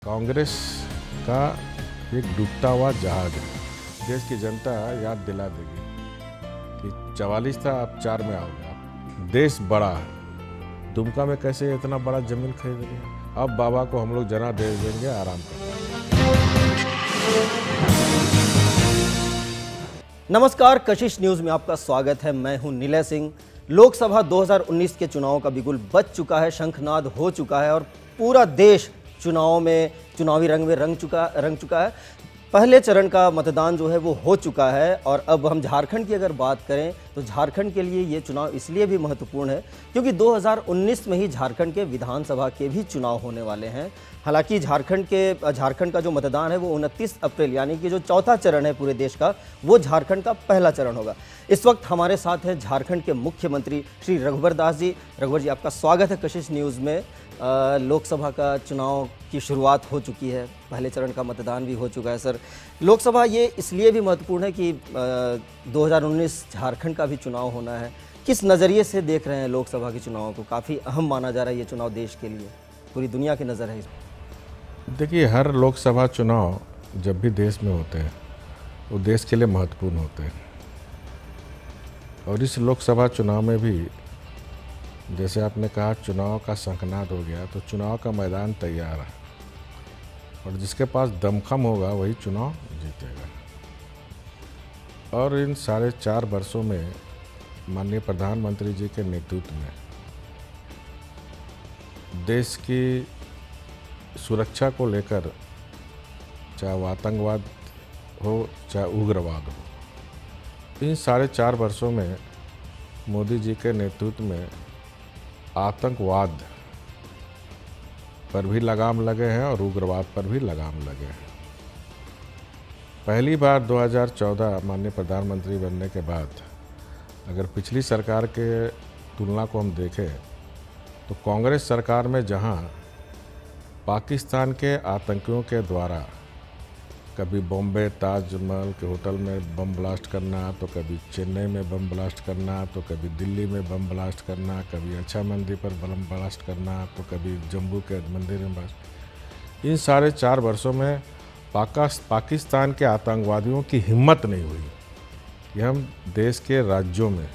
कांग्रेस का एक डूबता हुआ जहाज है। देश की जनता याद दिला देगी कि 44 था, अब 4 में आओगे आप। देश बड़ा है, दुमका में कैसे इतना बड़ा जमीन खरीद लिया। अब बाबा को हम लोग जना दे देंगे आराम कर। नमस्कार, कशिश न्यूज में आपका स्वागत है। मैं हूं निलय सिंह। लोकसभा 2019 के चुनाव का बिगुल बज चुका है, शंखनाद हो चुका है और पूरा देश चुनावी रंग में रंग चुका है। पहले चरण का मतदान जो है वो हो चुका है और अब हम झारखंड की अगर बात करें तो झारखंड के लिए ये चुनाव इसलिए भी महत्वपूर्ण है क्योंकि 2019 में ही झारखंड के विधानसभा के भी चुनाव होने वाले हैं। हालांकि झारखंड का जो मतदान है वो 29 अप्रैल यानी कि जो चौथा चरण है पूरे देश का, वो झारखंड का पहला चरण होगा। इस वक्त हमारे साथ हैं झारखंड के मुख्यमंत्री श्री रघुवर दास जी। रघुवर जी, आपका स्वागत है कशिश न्यूज़ में। लोकसभा का चुनाव की शुरुआत हो चुकी है, पहले चरण का मतदान भी हो चुका है। सर, लोकसभा ये इसलिए भी महत्वपूर्ण है कि 2019 झारखंड का भी चुनाव होना है। किस नज़रिए से देख रहे हैं लोकसभा के चुनाव को? काफ़ी अहम माना जा रहा है ये चुनाव देश के लिए, पूरी दुनिया की नज़र है इसमें। देखिए, हर लोकसभा चुनाव जब भी देश में होते हैं वो देश के लिए महत्वपूर्ण होते हैं और इस लोकसभा चुनाव में भी जैसे आपने कहा चुनाव का शंखनाद हो गया, तो चुनाव का मैदान तैयार है और जिसके पास दमखम होगा वही चुनाव जीतेगा। और इन 4.5 वर्षों में माननीय प्रधानमंत्री जी के नेतृत्व में देश की सुरक्षा को लेकर, चाहे वो आतंकवाद हो चाहे उग्रवाद हो, इन 4.5 वर्षों में मोदी जी के नेतृत्व में आतंकवाद पर भी लगाम लगे हैं और उग्रवाद पर भी लगाम लगे हैं। पहली बार 2014 माननीय प्रधानमंत्री बनने के बाद अगर पिछली सरकार के तुलना को हम देखें तो कांग्रेस सरकार में जहां पाकिस्तान के आतंकियों के द्वारा कभी बॉम्बे ताजमहल के होटल में बम ब्लास्ट करना, तो कभी चेन्नई में बम ब्लास्ट करना, तो कभी दिल्ली में बम ब्लास्ट करना, कभी अच्छा मंदिर पर बम ब्लास्ट करना, तो कभी जम्मू के मंदिर में ब्लास्ट। इन 4.5 वर्षों में पाकिस्तान के आतंकवादियों की हिम्मत नहीं हुई कि हम देश के राज्यों में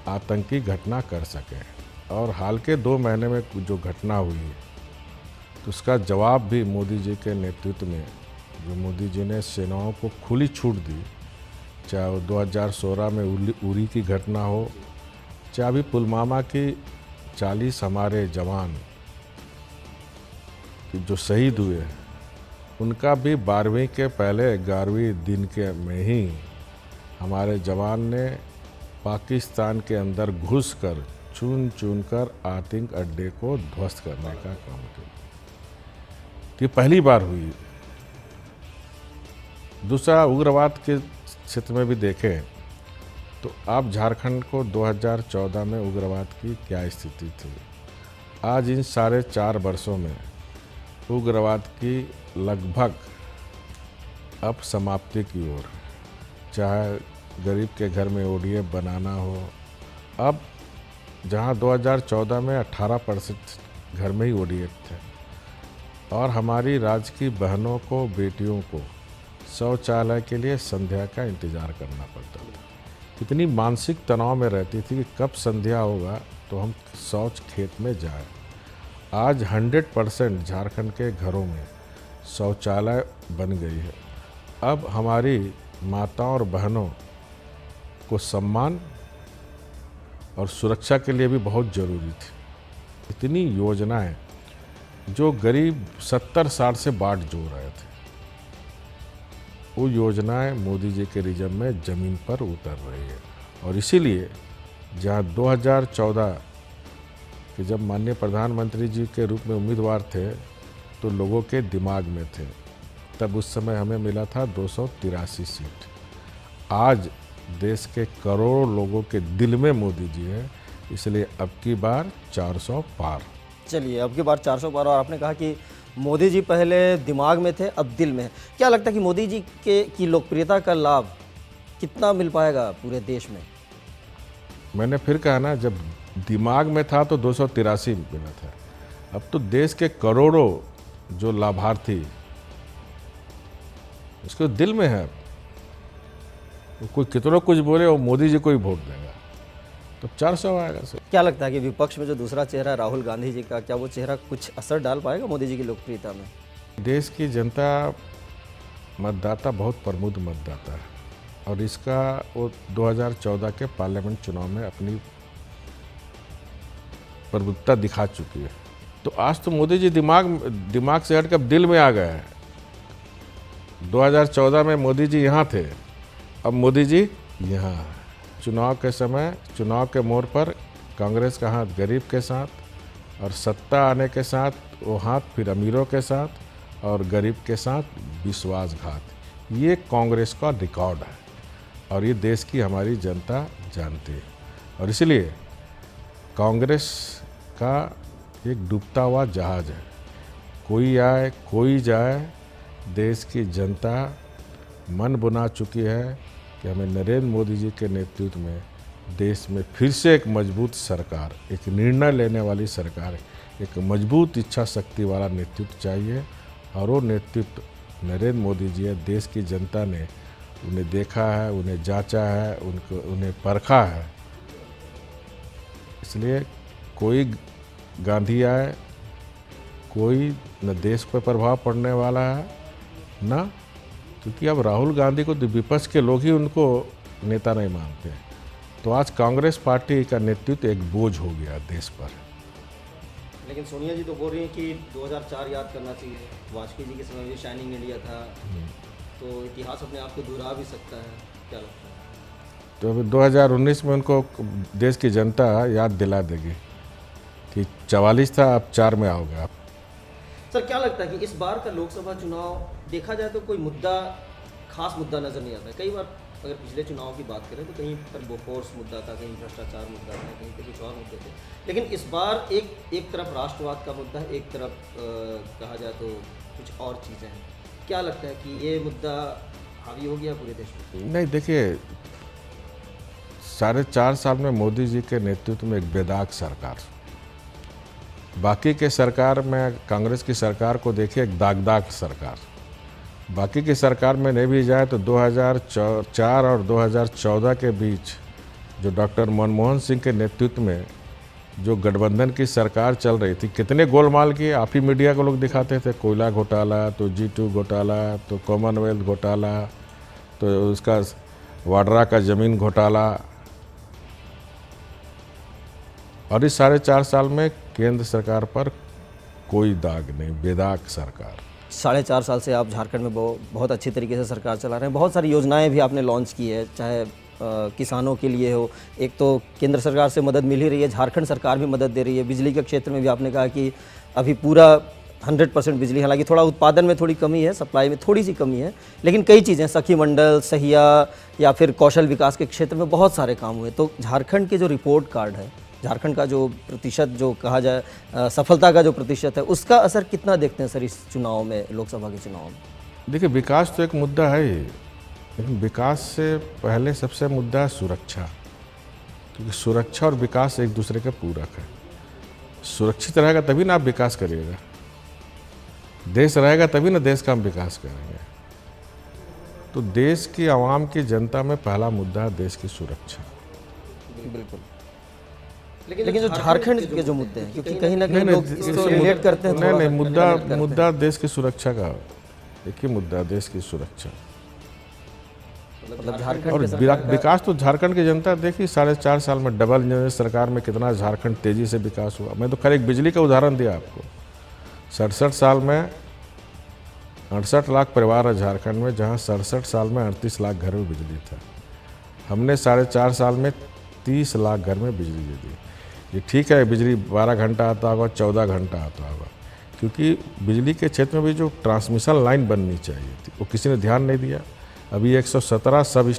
आतंकी घटना कर सकें। और हाल के 2 महीने में जो घटना हुई तो उसका जवाब भी मोदी जी के नेतृत्व में, जो मोदी जी ने सेनाओं को खुली छूट दी, चाहे वो 2016 में उरी की घटना हो, चाहे अभी पुलवामा की 40 हमारे जवान जो शहीद हुए, उनका भी 12वीं के पहले 11वीं दिन के में ही हमारे जवान ने पाकिस्तान के अंदर घुसकर चुन कर आतंक अड्डे को ध्वस्त करने का काम किया। ये पहली बार हुई। दूसरा, उग्रवाद के क्षेत्र में भी देखें तो आप झारखंड को 2014 में उग्रवाद की क्या स्थिति थी, आज इन 4.5 वर्षों में उग्रवाद की लगभग अब समाप्ति की ओर। चाहे गरीब के घर में ODF बनाना हो, अब जहां 2014 में 18% घर में ही ODF थे और हमारी राज्य की बहनों को, बेटियों को शौचालय के लिए संध्या का इंतज़ार करना पड़ता था। कितनी मानसिक तनाव में रहती थी कि कब संध्या होगा तो हम शौच खेत में जाएं। आज 100% झारखंड के घरों में शौचालय बन गई है। अब हमारी माताओं और बहनों को सम्मान और सुरक्षा के लिए भी बहुत ज़रूरी थी। इतनी योजनाएं जो गरीब 70-60 से बाट जोड़ रहे थे, वो योजनाएं मोदी जी के रिजम में ज़मीन पर उतर रही है। और इसीलिए जहां 2014 के जब माननीय प्रधानमंत्री जी के रूप में उम्मीदवार थे तो लोगों के दिमाग में थे, तब उस समय हमें मिला था 283 सीट। आज देश के करोड़ों लोगों के दिल में मोदी जी है, इसलिए अब की बार 400 पार। चलिए, अब की बार 400 पार। और आपने कहा कि मोदी जी पहले दिमाग में थे, अब दिल में है। क्या लगता है कि मोदी जी की लोकप्रियता का लाभ कितना मिल पाएगा पूरे देश में? मैंने फिर कहा ना, जब दिमाग में था तो 283 मिला था, अब तो देश के करोड़ों जो लाभार्थी, उसके दिल में है, वो कोई कितना कुछ बोले वो मोदी जी को ही वोट देगा, तो 400 आएगा सर। क्या लगता है कि विपक्ष में जो दूसरा चेहरा है राहुल गांधी जी का, क्या वो चेहरा कुछ असर डाल पाएगा मोदी जी की लोकप्रियता में? देश की जनता, मतदाता बहुत प्रमुख मतदाता है और इसका वो 2014 के पार्लियामेंट चुनाव में अपनी प्रभुत्ता दिखा चुकी है। तो आज तो मोदी जी दिमाग से हटकर दिल में आ गए हैं। 2014 में मोदी जी यहाँ थे, अब मोदी जी यहाँ। चुनाव के समय, चुनाव के मोड़ पर कांग्रेस का हाथ गरीब के साथ और सत्ता आने के साथ वो हाथ फिर अमीरों के साथ और गरीब के साथ विश्वासघात। ये कांग्रेस का रिकॉर्ड है और ये देश की हमारी जनता जानती है और इसलिए कांग्रेस का एक डूबता हुआ जहाज है। कोई आए कोई जाए, देश की जनता मन बना चुकी है कि हमें नरेंद्र मोदी जी के नेतृत्व में देश में फिर से एक मजबूत सरकार, एक निर्णय लेने वाली सरकार, एक मजबूत इच्छा शक्ति वाला नेतृत्व चाहिए और वो नेतृत्व नरेंद्र मोदी जी है। देश की जनता ने उन्हें देखा है, उन्हें जांचा है, उन्हें परखा है। इसलिए कोई गांधी आए, कोई न देश पर प्रभाव पड़ने वाला है ना, क्योंकि अब राहुल गांधी को विपक्ष के लोग ही उनको नेता नहीं मानते। तो आज कांग्रेस पार्टी का नेतृत्व एक बोझ हो गया देश पर। लेकिन सोनिया जी तो बोल रही हैं कि 2004 याद करना चाहिए, वाजपेयी जी के समय भी शाइनिंग इंडिया था, तो इतिहास अपने आप को दोहरा भी सकता है, क्या लगता है? तो अभी 2019 में उनको देश की जनता याद दिला देगी कि 44 था, अब 4 में आओगे आप। सर, क्या लगता है कि इस बार का लोकसभा चुनाव देखा जाए तो कोई मुद्दा, खास मुद्दा नज़र नहीं आता है? कई बार अगर पिछले चुनाव की बात करें तो कहीं पर बोफोर्स मुद्दा था, कहीं भ्रष्टाचार मुद्दा था, कहीं पर कुछ और मुद्दे थे, लेकिन इस बार एक तरफ राष्ट्रवाद का मुद्दा है, एक तरफ कहा जाए तो कुछ और चीज़ें हैं। क्या लगता है कि ये मुद्दा हावी हो गया पूरे देश में? नहीं, देखिए 4.5 साल में मोदी जी के नेतृत्व में एक बेदाग सरकार, बाकी के सरकार में कांग्रेस की सरकार को देखिए एक दागदाग सरकार। बाकी की सरकार में नहीं भी जाए तो 2004 और 2014 के बीच जो डॉक्टर मनमोहन सिंह के नेतृत्व में जो गठबंधन की सरकार चल रही थी, कितने गोलमाल किए आप ही मीडिया को लोग दिखाते थे। कोयला घोटाला, तो G2 घोटाला, तो कॉमनवेल्थ घोटाला, तो उसका वाड्रा का ज़मीन घोटाला। और इस 4.5 साल में केंद्र सरकार पर कोई दाग नहीं, बेदाग सरकार। 4.5 साल से आप झारखंड में बहुत अच्छी तरीके से सरकार चला रहे हैं। बहुत सारी योजनाएं भी आपने लॉन्च की है, चाहे किसानों के लिए हो, एक तो केंद्र सरकार से मदद मिल ही रही है, झारखंड सरकार भी मदद दे रही है। बिजली के क्षेत्र में भी आपने कहा कि अभी पूरा 100% बिजली, हालांकि थोड़ा उत्पादन में थोड़ी कमी है, सप्लाई में थोड़ी सी कमी है, लेकिन कई चीज़ें, सखी मंडल, सहिया या फिर कौशल विकास के क्षेत्र में बहुत सारे काम हुए। तो झारखंड के जो रिपोर्ट कार्ड है, झारखंड का जो प्रतिशत, जो कहा जाए सफलता का जो प्रतिशत है, उसका असर कितना देखते हैं सर इस चुनाव में, लोकसभा के चुनाव में? देखिए, विकास तो एक मुद्दा है ही, लेकिन विकास से पहले सबसे मुद्दा है सुरक्षा, क्योंकि सुरक्षा और विकास एक दूसरे के पूरक है। सुरक्षित रहेगा तभी ना आप विकास करिएगा, देश रहेगा तभी ना देश का हम विकास करेंगे। तो देश की आवाम की जनता में पहला मुद्दा है देश की सुरक्षा। बिल्कुल। लेकिन जो झारखंड के जो मुद्दे हैं, क्योंकि कहीं ना कहीं लोग इसको रिलेट करते हैं। नहीं, मुद्दा देश की सुरक्षा का एक ही मुद्दा, देश की सुरक्षा। मतलब झारखंड और विकास तो झारखंड की जनता देखी 4.5 साल में डबल इंजन सरकार में कितना झारखंड तेजी से विकास हुआ। मैं तो खैर एक बिजली का उदाहरण दिया आपको। 67 साल में 68 लाख परिवार है झारखंड में, जहाँ 67 साल में 38 लाख घर में बिजली था। हमने 4.5 साल में 30 लाख घर में बिजली दे दी। ये ठीक है, बिजली 12 घंटा आता होगा, 14 घंटा आता होगा, क्योंकि बिजली के क्षेत्र में भी जो ट्रांसमिशन लाइन बननी चाहिए थी वो किसी ने ध्यान नहीं दिया। अभी 117 सब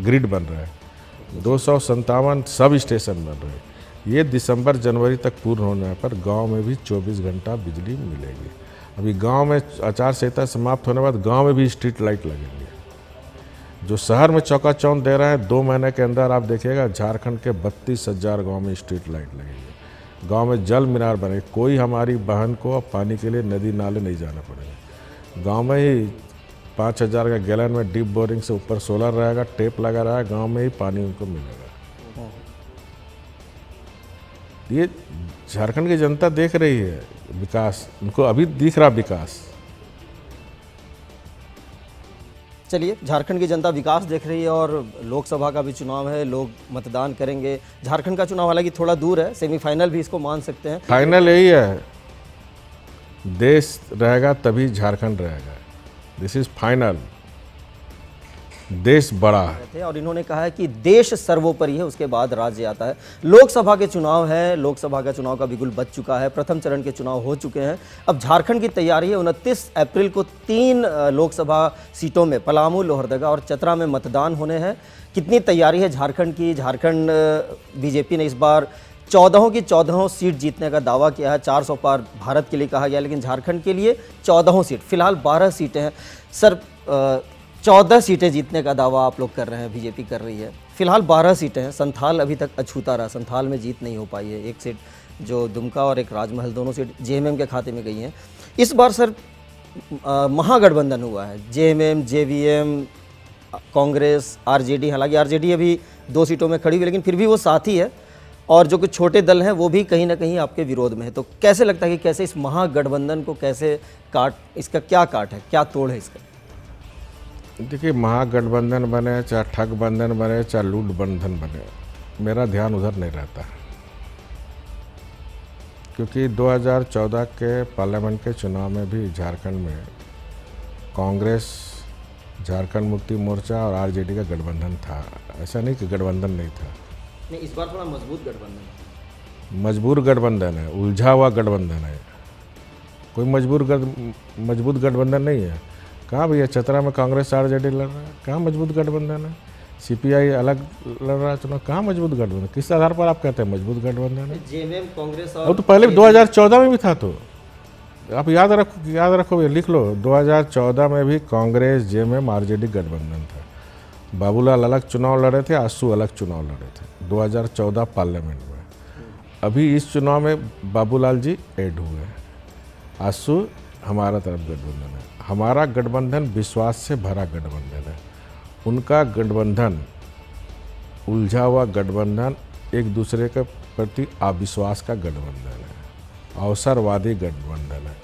ग्रिड बन रहा है, 257 सब स्टेशन बन रहे हैं। ये दिसंबर जनवरी तक पूर्ण होने पर गांव में भी 24 घंटा बिजली मिलेगी। अभी गांव में आचार संहिता समाप्त होने के बाद गांव में भी स्ट्रीट लाइट लगेंगे। जो शहर में चौकाचौंध दे रहे हैं, 2 महीने के अंदर आप देखिएगा झारखंड के 32,000 गाँव में स्ट्रीट लाइट लगेगी। गांव में जल मीनार बने, कोई हमारी बहन को अब पानी के लिए नदी नाले नहीं जाना पड़ेगा। गांव में ही 5000 का गैलन में डीप बोरिंग से ऊपर सोलर रहेगा, टेप लगा रहा है, गांव में ही पानी उनको मिलेगा। ये झारखंड की जनता देख रही है विकास, उनको अभी दिख रहा विकास। चलिए, झारखंड की जनता विकास देख रही है और लोकसभा का भी चुनाव है, लोग मतदान करेंगे। झारखंड का चुनाव हालांकि थोड़ा दूर है, सेमीफाइनल भी इसको मान सकते हैं। फाइनल यही है, देश रहेगा तभी झारखंड रहेगा। This is final. देश बड़ा है और इन्होंने कहा है कि देश सर्वोपरि है, उसके बाद राज्य आता है। लोकसभा के चुनाव है, लोकसभा का चुनाव का बिगुल बज चुका है, प्रथम चरण के चुनाव हो चुके हैं। अब झारखंड की तैयारी है, 29 अप्रैल को 3 लोकसभा सीटों में पलामू, लोहरदगा और चतरा में मतदान होने हैं। कितनी तैयारी है झारखंड की? झारखंड बीजेपी ने इस बार 14 की 14 सीट जीतने का दावा किया है। 400 पार भारत के लिए कहा गया, लेकिन झारखंड के लिए 14 सीट, फिलहाल 12 सीटें हैं। सर, 14 सीटें जीतने का दावा आप लोग कर रहे हैं, बीजेपी कर रही है। फिलहाल 12 सीटें हैं। संथाल अभी तक अछूता रहा, संथाल में जीत नहीं हो पाई है। एक सीट जो दुमका और एक राजमहल, दोनों सीट जेएमएम के खाते में गई हैं। इस बार सर महागठबंधन हुआ है, जेएमएम, जेवीएम, कांग्रेस, आरजेडी। हालांकि आरजेडी अभी 2 सीटों में खड़ी हुई, लेकिन फिर भी वो साथ ही है। और जो कुछ छोटे दल हैं वो भी कहीं ना कहीं आपके विरोध में है। तो कैसे लगता है कि कैसे इस महागठबंधन को कैसे इसका क्या काट है, क्या तोड़ है इसका? देखिए, महागठबंधन बने, चाहे ठग बंधन बने, चाहे लूट बंधन बने, मेरा ध्यान उधर नहीं रहता। क्योंकि 2014 के पार्लियामेंट के चुनाव में भी झारखंड में कांग्रेस, झारखंड मुक्ति मोर्चा और आरजेडी का गठबंधन था। ऐसा नहीं कि गठबंधन नहीं था। नहीं, इस बार थोड़ा मजबूत गठबंधन, मजबूर गठबंधन है, उलझा हुआ गठबंधन है। कोई मजबूत गठबंधन नहीं है। कहाँ भैया, चतरा में कांग्रेस आरजेडी लड़ रहा है, कहाँ मजबूत गठबंधन है? सीपीआई अलग लड़ रहा है चुनाव, कहाँ मजबूत गठबंधन? किस आधार पर आप कहते हैं मजबूत गठबंधन है? जेएमएम, कांग्रेस और तो पहले 2014 में भी था। तो आप याद रखो, लिख लो, 2014 में भी कांग्रेस, जेएमएम, आरजेडी गठबंधन था। बाबूलाल अलग चुनाव लड़े थे, आसू अलग चुनाव लड़े थे 2014 पार्लियामेंट में। अभी इस चुनाव में बाबूलाल जी ऐड हुए, आसू हमारा तरफ गठबंधन है। हमारा गठबंधन विश्वास से भरा गठबंधन है, उनका गठबंधन उलझा हुआ गठबंधन, एक दूसरे के प्रति अविश्वास का गठबंधन है, अवसरवादी गठबंधन है।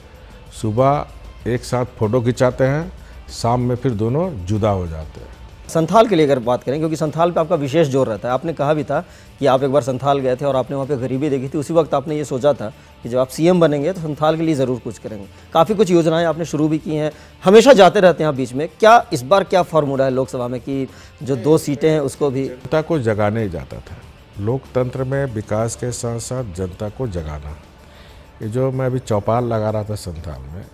सुबह एक साथ फोटो खिंचाते हैं, शाम में फिर दोनों जुदा हो जाते हैं। संथाल के लिए अगर बात करें, क्योंकि संथाल पे आपका विशेष जोर रहता है। आपने कहा भी था कि आप एक बार संथाल गए थे और आपने वहाँ पे गरीबी देखी थी। उसी वक्त आपने ये सोचा था कि जब आप सीएम बनेंगे तो संथाल के लिए ज़रूर कुछ करेंगे। काफ़ी कुछ योजनाएं आपने शुरू भी की हैं, हमेशा जाते रहते हैं आप बीच में। क्या इस बार क्या फार्मूला है लोकसभा में कि जो 2 सीटें हैं उसको भी? जनता को जगाने ही जाता था। लोकतंत्र में विकास के साथ साथ जनता को जगाना। ये जो मैं अभी चौपाल लगा रहा था संथाल में,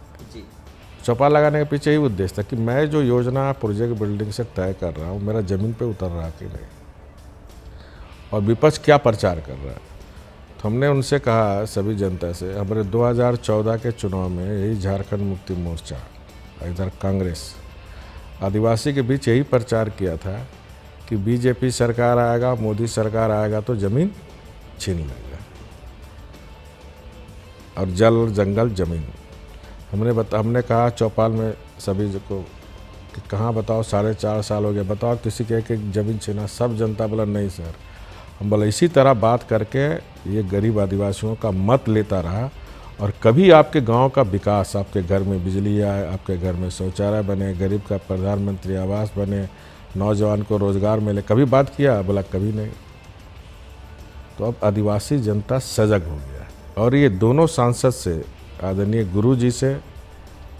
चौपाल लगाने के पीछे ही उद्देश्य था कि मैं जो योजना प्रोजेक्ट बिल्डिंग से तय कर रहा हूँ, मेरा ज़मीन पे उतर रहा कि नहीं, और विपक्ष क्या प्रचार कर रहा है। तो हमने उनसे कहा, सभी जनता से, हमारे 2014 के चुनाव में यही झारखंड मुक्ति मोर्चा, इधर कांग्रेस, आदिवासी के बीच यही प्रचार किया था कि बीजेपी सरकार आएगा, मोदी सरकार आएगा तो ज़मीन छीन लेगा, और जल जंगल ज़मीन। हमने कहा चौपाल में सभी को कि कहाँ बताओ, 4.5 साल हो गया, बताओ किसी के एक ज़मीन छीना। सब जनता बोला नहीं सर। हम बोला इसी तरह बात करके ये गरीब आदिवासियों का मत लेता रहा, और कभी आपके गांव का विकास, आपके घर में बिजली आए, आपके घर में शौचालय बने, गरीब का प्रधानमंत्री आवास बने, नौजवान को रोज़गार मिले, कभी बात किया? बोला कभी नहीं। तो अब आदिवासी जनता सजग हो गया, और ये दोनों सांसद से, आदरणीय गुरु जी से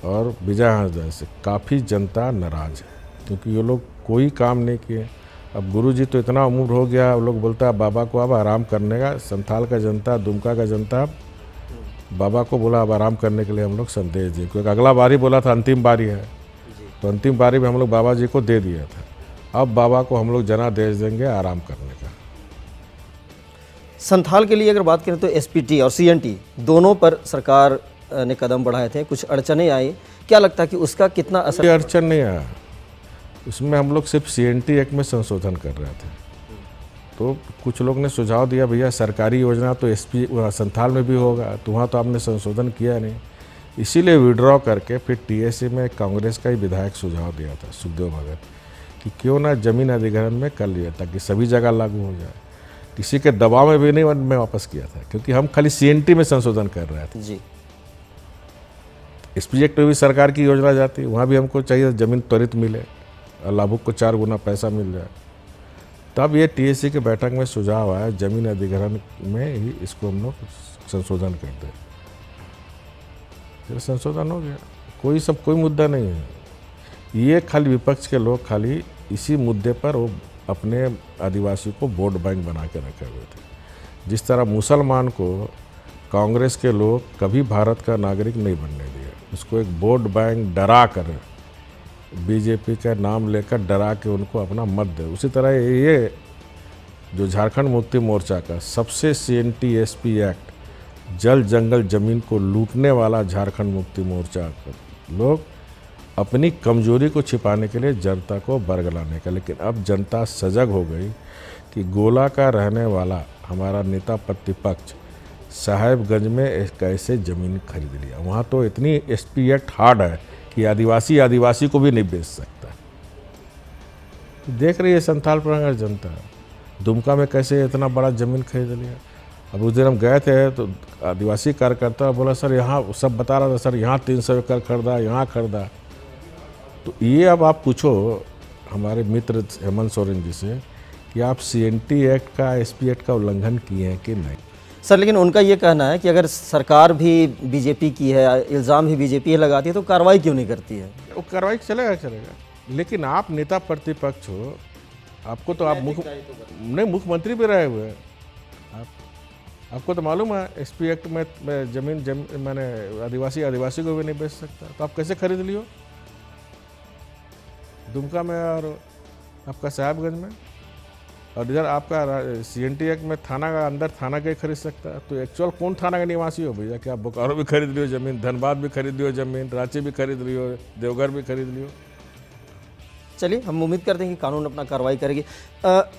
और विजय हांसदा से, काफ़ी जनता नाराज़ है, क्योंकि ये लोग कोई काम नहीं किए। अब गुरु जी तो इतना उम्र हो गया, वो लोग बोलता है बाबा को अब आराम करने का। संथाल का जनता, दुमका का जनता बाबा को बोला अब आराम करने के लिए हम लोग संदेश दिए, क्योंकि अगला बारी बोला था अंतिम बारी है, तो अंतिम बारी में हम लोग बाबा जी को दे दिया था। अब बाबा को हम लोग जनादेश देंगे आराम करने का। संथाल के लिए अगर बात करें तो एसपीटी और सीएनटी दोनों पर सरकार ने कदम बढ़ाए थे, कुछ अड़चनें आई। क्या लगता है कि उसका कितना असर? अड़चन नहीं आया, उसमें हम लोग सिर्फ सीएनटी एक्ट में संशोधन कर रहे थे। तो कुछ लोग ने सुझाव दिया भैया सरकारी योजना तो एसपी संथाल में भी होगा, तो वहाँ तो आपने संशोधन किया नहीं, इसीलिए विड्रॉ करके फिर टीएससी में कांग्रेस का ही विधायक सुझाव दिया था सुखदेव भगत कि क्यों ना जमीन अधिग्रहण में कर लिया ताकि सभी जगह लागू हो जाए। किसी के दबाव में भी नहीं मैं वापस किया था, क्योंकि हम खाली सीएनटी में संशोधन कर रहे थे जी। एसपी एक्ट में भी सरकार की योजना जाती, वहाँ भी हमको चाहिए जमीन त्वरित मिले और लाभुक को 4 गुना पैसा मिल जाए। तब ये टीएससी के बैठक में सुझाव आया जमीन अधिग्रहण में ही इसको हम लोग संशोधन कर दें। फिर संशोधन हो गया, कोई मुद्दा नहीं है। ये खाली विपक्ष के लोग खाली इसी मुद्दे पर वो अपने आदिवासी को वोट बैंक बना के रखे हुए थे। जिस तरह मुसलमान को कांग्रेस के लोग कभी भारत का नागरिक नहीं बनने दिए, उसको एक वोट बैंक डरा कर बीजेपी का नाम लेकर डरा के उनको अपना मत दे, उसी तरह ये जो झारखंड मुक्ति मोर्चा का सबसे सीएनटी एसपी एक्ट जल जंगल जमीन को लूटने वाला झारखंड मुक्ति मोर्चा लोग अपनी कमजोरी को छिपाने के लिए जनता को बरगलाने का। लेकिन अब जनता सजग हो गई कि गोला का रहने वाला हमारा नेता प्रतिपक्ष साहेबगंज में एक ऐसे ज़मीन खरीद लिया, वहाँ तो इतनी एसपी एक्ट हार्ड है कि आदिवासी को भी नहीं बेच सकता। देख रही है संथाल परगना जनता, दुमका में कैसे इतना बड़ा ज़मीन खरीद लिया। अब उस दिन हम गए थे तो आदिवासी कार्यकर्ता बोला सर यहाँ सब बता रहा था सर यहाँ 300 एकड़ खरीदा, यहाँ खरीदा। तो ये अब आप पूछो हमारे मित्र हेमंत सोरेन जी से कि आप सीएनटी एक्ट का एसपी एक्ट का उल्लंघन किए हैं कि नहीं। सर लेकिन उनका ये कहना है कि अगर सरकार भी बीजेपी की है, इल्ज़ाम भी बीजेपी लगाती है, तो कार्रवाई क्यों नहीं करती है? वो कार्रवाई चलेगा, लेकिन आप नेता प्रतिपक्ष हो, आपको तो आप मुख्यमंत्री भी रहे हुए हैं, आपको तो मालूम है एसपी एक्ट में जमीन मैंने आदिवासी को भी नहीं बेच सकता, तो आप कैसे खरीद लियो दुमका में और आपका साहिबगंज में, और इधर आपका सीएनटी एक्ट में थाना का अंदर थाना का ही खरीद सकता है। तो एक्चुअल कौन थाना का निवासी हो भैया? कि आप बोकारो भी खरीद लियो ज़मीन, धनबाद भी खरीद लियो ज़मीन, रांची भी खरीद लियो, देवघर भी खरीद लियो। चलिए हम उम्मीद करते हैं कि कानून अपना कार्रवाई करेगी।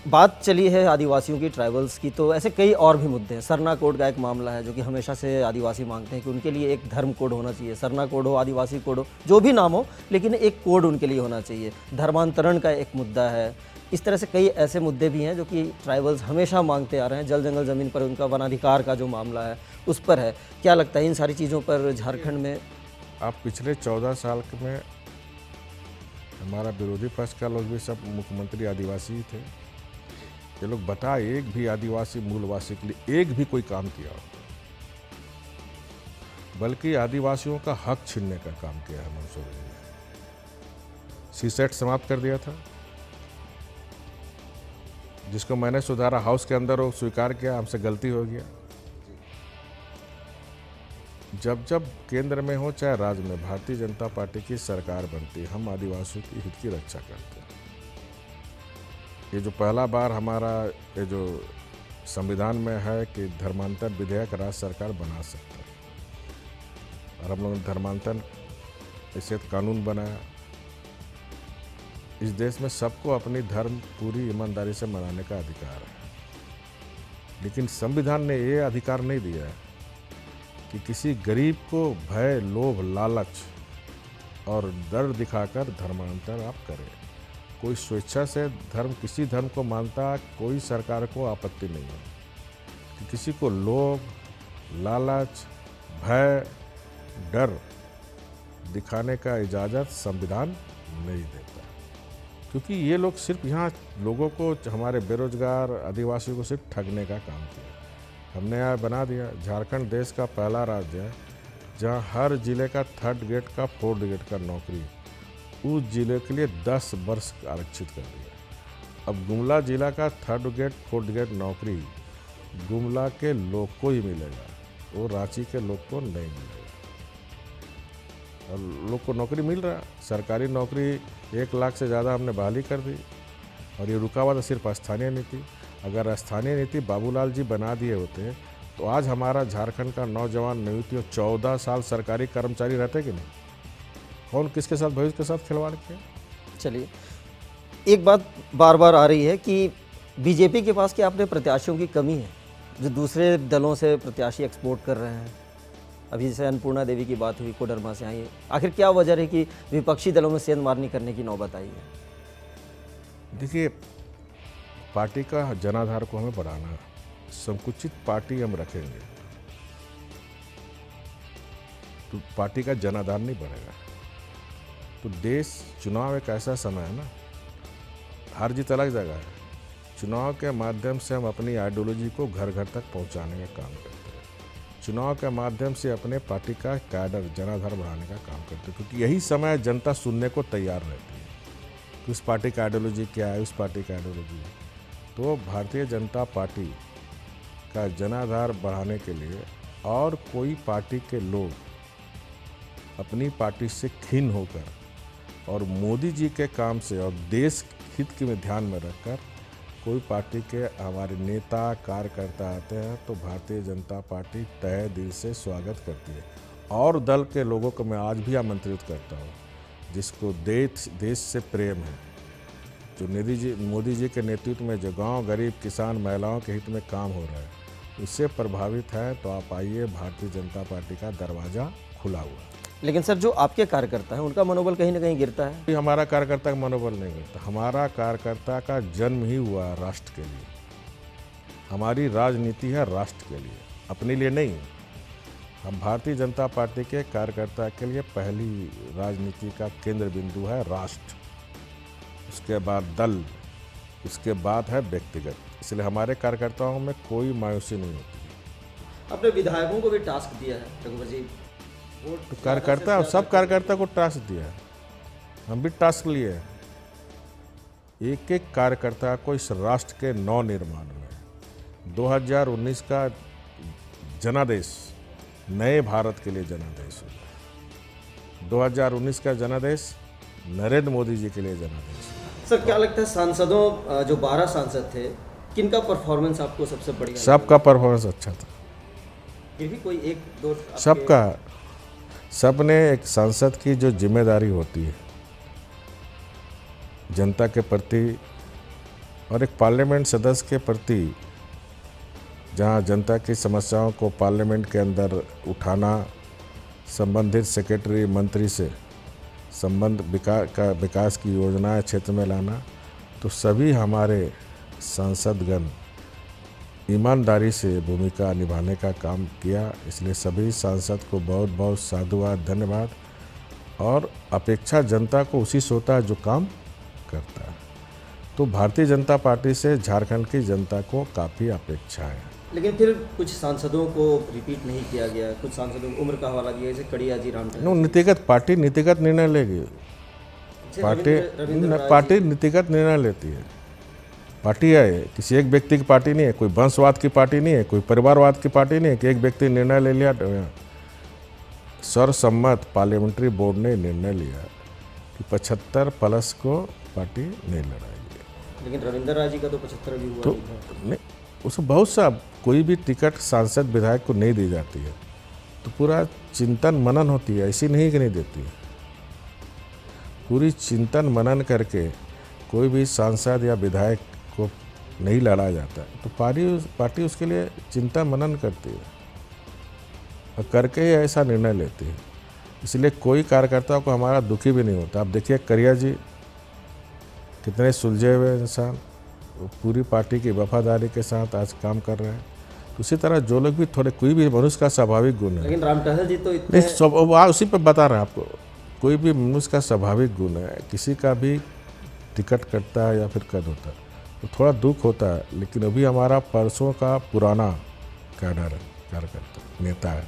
बात चली है आदिवासियों की, ट्राइबल्स की, तो ऐसे कई और भी मुद्दे हैं। सरना कोड का एक मामला है जो कि हमेशा से आदिवासी मांगते हैं कि उनके लिए एक धर्म कोड होना चाहिए। सरना कोड हो, आदिवासी कोड हो, जो भी नाम हो, लेकिन एक कोड उनके लिए होना चाहिए। धर्मांतरण का एक मुद्दा है। इस तरह से कई ऐसे मुद्दे भी हैं जो कि ट्राइबल्स हमेशा मांगते आ रहे हैं। जल जंगल ज़मीन पर उनका वनाधिकार का जो मामला है उस पर है। क्या लगता है इन सारी चीज़ों पर झारखंड में? आप पिछले 14 साल में हमारा विरोधी पक्ष का लोग भी सब मुख्यमंत्री आदिवासी ही थे। ये लोग बता एक भी आदिवासी मूलवासी के लिए एक भी कोई काम किया हो, बल्कि आदिवासियों का हक छीनने का काम किया है हेमंत सोरेन ने। सीसेट समाप्त कर दिया था, जिसको मैंने सुधारा, हाउस के अंदर वो स्वीकार किया हमसे गलती हो गया। जब जब केंद्र में हो चाहे राज्य में भारतीय जनता पार्टी की सरकार बनती है, हम आदिवासियों की हित की रक्षा करते हैं। ये जो पहला बार हमारा ये जो संविधान में है कि धर्मांतर विधेयक राज्य सरकार बना सकता है, और हम लोगों ने धर्मांतर इसे कानून बनाया। इस देश में सबको अपनी धर्म पूरी ईमानदारी से मनाने का अधिकार है, लेकिन संविधान ने ये अधिकार नहीं दिया है कि किसी गरीब को भय, लोभ, लालच और डर दिखाकर धर्मांतर आप करें। कोई स्वेच्छा से किसी धर्म को मानता, कोई सरकार को आपत्ति नहीं है कि किसी को लोभ, लालच, भय, डर दिखाने का इजाज़त संविधान नहीं देता। क्योंकि ये लोग सिर्फ यहाँ लोगों को, हमारे बेरोजगार आदिवासियों को सिर्फ ठगने का काम किया। हमने यहाँ बना दिया झारखंड देश का पहला राज्य है जहाँ हर जिले का 3rd ग्रेड का 4th ग्रेड का नौकरी उस जिले के लिए 10 वर्ष आरक्षित कर दिया। अब गुमला जिला का 3rd ग्रेड 4th ग्रेड नौकरी गुमला के लोग को ही मिलेगा, वो रांची के लोग को नहीं मिलेगा। और लोग को नौकरी मिल रहा, सरकारी नौकरी 1 लाख से ज़्यादा हमने बहाली कर दी। और ये रुका हुआ था सिर्फ स्थानीय नीति। अगर स्थानीय नीति बाबूलाल जी बना दिए होते तो आज हमारा झारखंड का नौजवान नियुक्ति 14 साल सरकारी कर्मचारी रहते कि नहीं? कौन किसके साथ, भविष्य के साथ खिलवाड़ किया? चलिए, एक बात बार बार आ रही है कि बीजेपी के पास क्या अपने प्रत्याशियों की कमी है, जो दूसरे दलों से प्रत्याशी एक्सपोर्ट कर रहे हैं? अभी जैसे अन्नपूर्णा देवी की बात हुई, कोडरमा से आई है। आखिर क्या वजह है कि विपक्षी दलों में सेंधमारनी करने की नौबत आई है? देखिए, पार्टी का जनाधार को हमें बढ़ाना है। संकुचित पार्टी हम रखेंगे तो पार्टी का जनाधार नहीं बढ़ेगा। तो देश, चुनाव एक ऐसा समय है ना, हार जीत अलग जगह है। चुनाव के माध्यम से हम अपनी आइडियोलॉजी को घर घर तक पहुंचाने का काम करते हैं। चुनाव के माध्यम से अपने पार्टी का कैडर, जनाधार बढ़ाने का काम करते हैं, क्योंकि यही समय जनता सुनने को तैयार रहती है कि उस पार्टी का आइडियोलॉजी क्या है, उस पार्टी का आइडियोलॉजी। तो भारतीय जनता पार्टी का जनाधार बढ़ाने के लिए और कोई पार्टी के लोग अपनी पार्टी से खिन्न होकर और मोदी जी के काम से और देश हित के में ध्यान में रखकर कोई पार्टी के हमारे नेता कार्यकर्ता आते हैं तो भारतीय जनता पार्टी तहे दिल से स्वागत करती है। और दल के लोगों को मैं आज भी आमंत्रित करता हूँ जिसको देश से प्रेम है, जो मोदी जी के नेतृत्व में जो गांव, गरीब, किसान, महिलाओं के हित में काम हो रहा है, उससे प्रभावित है तो आप आइए, भारतीय जनता पार्टी का दरवाज़ा खुला हुआ है। लेकिन सर, जो आपके कार्यकर्ता हैं उनका मनोबल कहीं ना कहीं गिरता है। हमारा कार्यकर्ता का मनोबल नहीं गिरता। हमारा कार्यकर्ता का जन्म ही हुआ राष्ट्र के लिए। हमारी राजनीति है राष्ट्र के लिए, अपने लिए नहीं। हम भारतीय जनता पार्टी के कार्यकर्ता के लिए पहली राजनीति का केंद्र बिंदु है राष्ट्र, उसके बाद दल, उसके बाद है व्यक्तिगत। इसलिए हमारे कार्यकर्ताओं में कोई मायूसी नहीं होती। अपने विधायकों को भी टास्क दिया है रघुवर जी, तो कार्यकर्ता, सब कार्यकर्ता को टास्क दिया है, हम भी टास्क लिए हैं। एक एक कार्यकर्ता को इस राष्ट्र के नव निर्माण में 2019 का जनादेश नए भारत के लिए जनादेश होगा। 2019 का जनादेश नरेंद्र मोदी जी के लिए जनादेश होगा। सर, क्या लगता है सांसदों, जो 12 सांसद थे, किनका परफॉर्मेंस आपको सबसे बढ़िया? सबका परफॉर्मेंस अच्छा था। फिर भी कोई एक दो सबका, सबने एक सांसद की जो जिम्मेदारी होती है जनता के प्रति और एक पार्लियामेंट सदस्य के प्रति, जहां जनता की समस्याओं को पार्लियामेंट के अंदर उठाना, संबंधित सेक्रेटरी मंत्री से विकास की योजनाएं क्षेत्र में लाना, तो सभी हमारे सांसदगण ईमानदारी से भूमिका निभाने का काम किया। इसलिए सभी सांसद को बहुत बहुत साधुवाद, धन्यवाद। और अपेक्षा जनता को उसी से होता है जो काम करता है। तो भारतीय जनता पार्टी से झारखंड की जनता को काफ़ी अपेक्षा है। लेकिन फिर कुछ सांसदों को रिपीट नहीं किया गया, कुछ सांसदों को उम्र का हवाला दिया, जैसे कड़िया जी, राम टहल। नीतिगत पार्टी नीतिगत निर्णय लेगी। पार्टी नीतिगत निर्णय लेती है। पार्टी है, किसी एक व्यक्ति की पार्टी नहीं है, कोई वंशवाद की पार्टी नहीं है, कोई परिवारवाद की पार्टी नहीं है कि एक व्यक्ति निर्णय ले लिया। सर्वसम्मत पार्लियामेंट्री बोर्ड ने निर्णय लिया कि 75 प्लस को पार्टी नहीं लड़ाएगी। लेकिन रविंद्र राय जी का तो 75 भी हुआ तो नहीं, उसमें बहुत सा, कोई भी टिकट सांसद विधायक को नहीं दी जाती है तो पूरा चिंतन मनन होती है, ऐसी नहीं कि नहीं देती है। पूरी चिंतन मनन करके कोई भी सांसद या विधायक को नहीं लड़ा जाता है तो पार्टी उसके लिए चिंता मनन करती है और करके ही ऐसा निर्णय लेती है। इसलिए कोई कार्यकर्ता को हमारा दुखी भी नहीं होता। आप देखिए करिया जी कितने सुलझे हुए इंसान, वो पूरी पार्टी की वफादारी के साथ आज काम कर रहे हैं। तो उसी तरह जो लोग भी थोड़े, कोई भी मनुष्य का स्वाभाविक गुण है। लेकिन राम टहल जी तो इतने उसी पे बता रहे हैं आपको, कोई भी मनुष्य का स्वाभाविक गुण है, किसी का भी टिकट कटता है या फिर कट होता है तो थोड़ा दुख होता है। लेकिन अभी हमारा परसों का पुराना कैडर कार्यकर्ता नेता है,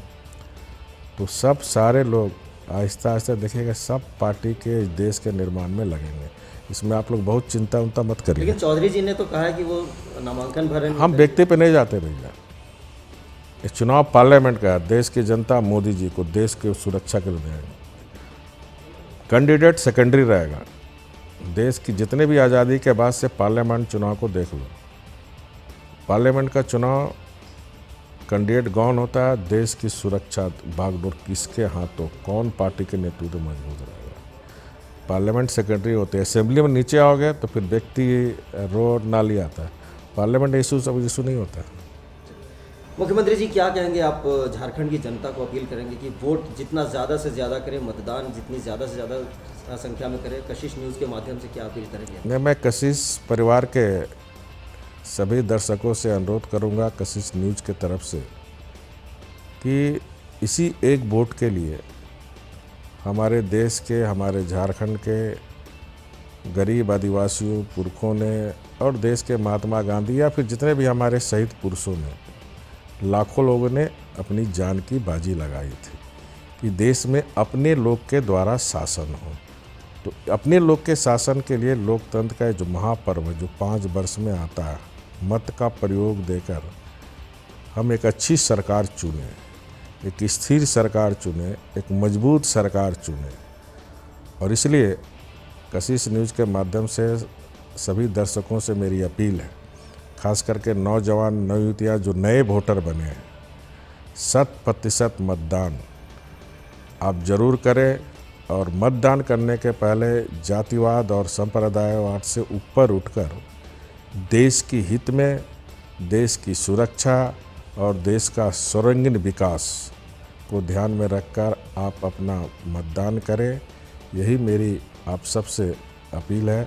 तो सब सारे लोग आहिस्ता आहिस्ता देखिएगा सब पार्टी के देश के निर्माण में लगेंगे। इसमें आप लोग बहुत चिंता उनता मत करिए। लेकिन चौधरी जी ने तो कहा है कि वो नामांकन भरे। हम व्यक्ति पे नहीं जाते भैया, ये चुनाव पार्लियामेंट का है। देश की जनता मोदी जी को देश की सुरक्षा के लिए देगा। कैंडिडेट सेकेंडरी रहेगा। देश की जितने भी आज़ादी के बाद से पार्लियामेंट चुनाव को देख लो, पार्लियामेंट का चुनाव कैंडिडेट कौन होता है, देश की सुरक्षा भागदौड़ किसके हाथों, कौन पार्टी के नेतृत्व मजबूत रहेगा। पार्लियामेंट सेक्रेटरी होते हैं। असेंबली में नीचे आओगे तो फिर व्यक्ति रोड नाली आता है, पार्लियामेंट इशू सब इशू नहीं होता। मुख्यमंत्री जी क्या कहेंगे आप झारखंड की जनता को अपील करेंगे कि वोट जितना ज़्यादा से ज़्यादा करें, मतदान जितनी ज़्यादा से ज़्यादा संख्या में करें? कशिश न्यूज़ के माध्यम से क्या अपील करेंगे? मैं कशिश परिवार के सभी दर्शकों से अनुरोध करूंगा, कशिश न्यूज़ के तरफ से, कि इसी एक वोट के लिए हमारे देश के, हमारे झारखंड के गरीब आदिवासियों पुरखों ने और देश के महात्मा गांधी या फिर जितने भी हमारे शहीद पुरुषों ने, लाखों लोगों ने अपनी जान की बाजी लगाई थी कि देश में अपने लोग के द्वारा शासन हो। तो अपने लोग के शासन के लिए लोकतंत्र का जो महापर्व जो 5 वर्ष में आता है, मत का प्रयोग देकर हम एक अच्छी सरकार चुने, एक स्थिर सरकार चुने, एक मजबूत सरकार चुने। और इसलिए कशिश न्यूज़ के माध्यम से सभी दर्शकों से मेरी अपील है, खास करके नौजवान नवयुवतियाँ जो नए वोटर बने हैं, 100% मतदान आप जरूर करें। और मतदान करने के पहले जातिवाद और संप्रदायवाद से ऊपर उठकर देश की हित में, देश की सुरक्षा और देश का सर्वांगीण विकास को ध्यान में रखकर आप अपना मतदान करें। यही मेरी आप सबसे अपील है।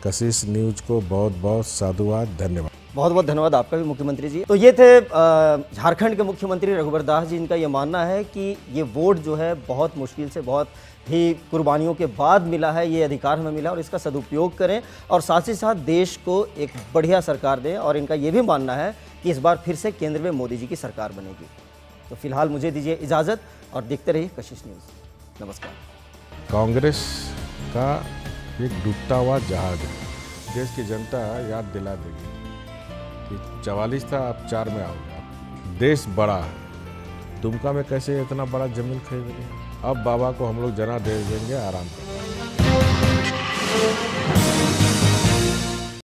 कशिश न्यूज़ को बहुत बहुत साधुवाद, धन्यवाद। बहुत बहुत धन्यवाद आपका भी मुख्यमंत्री जी। तो ये थे झारखंड के मुख्यमंत्री रघुवर दास जी। इनका ये मानना है कि ये वोट जो है बहुत मुश्किल से, बहुत ही कुर्बानियों के बाद मिला है, ये अधिकार हमें मिला और इसका सदुपयोग करें और साथ ही साथ देश को एक बढ़िया सरकार दें। और इनका ये भी मानना है कि इस बार फिर से केंद्र में मोदी जी की सरकार बनेगी। तो फिलहाल मुझे दीजिए इजाज़त और देखते रहिए कशिश न्यूज़। नमस्कार। कांग्रेस का एक डूबता हुआ जहाज है, देश की जनता याद दिला देगी कि 44 था, अब 4 में आओगे। देश बड़ा है, दुमका में कैसे इतना बड़ा जमीन खरीद रहे हैं? अब बाबा को हम लोग जना दे देंगे आराम कर।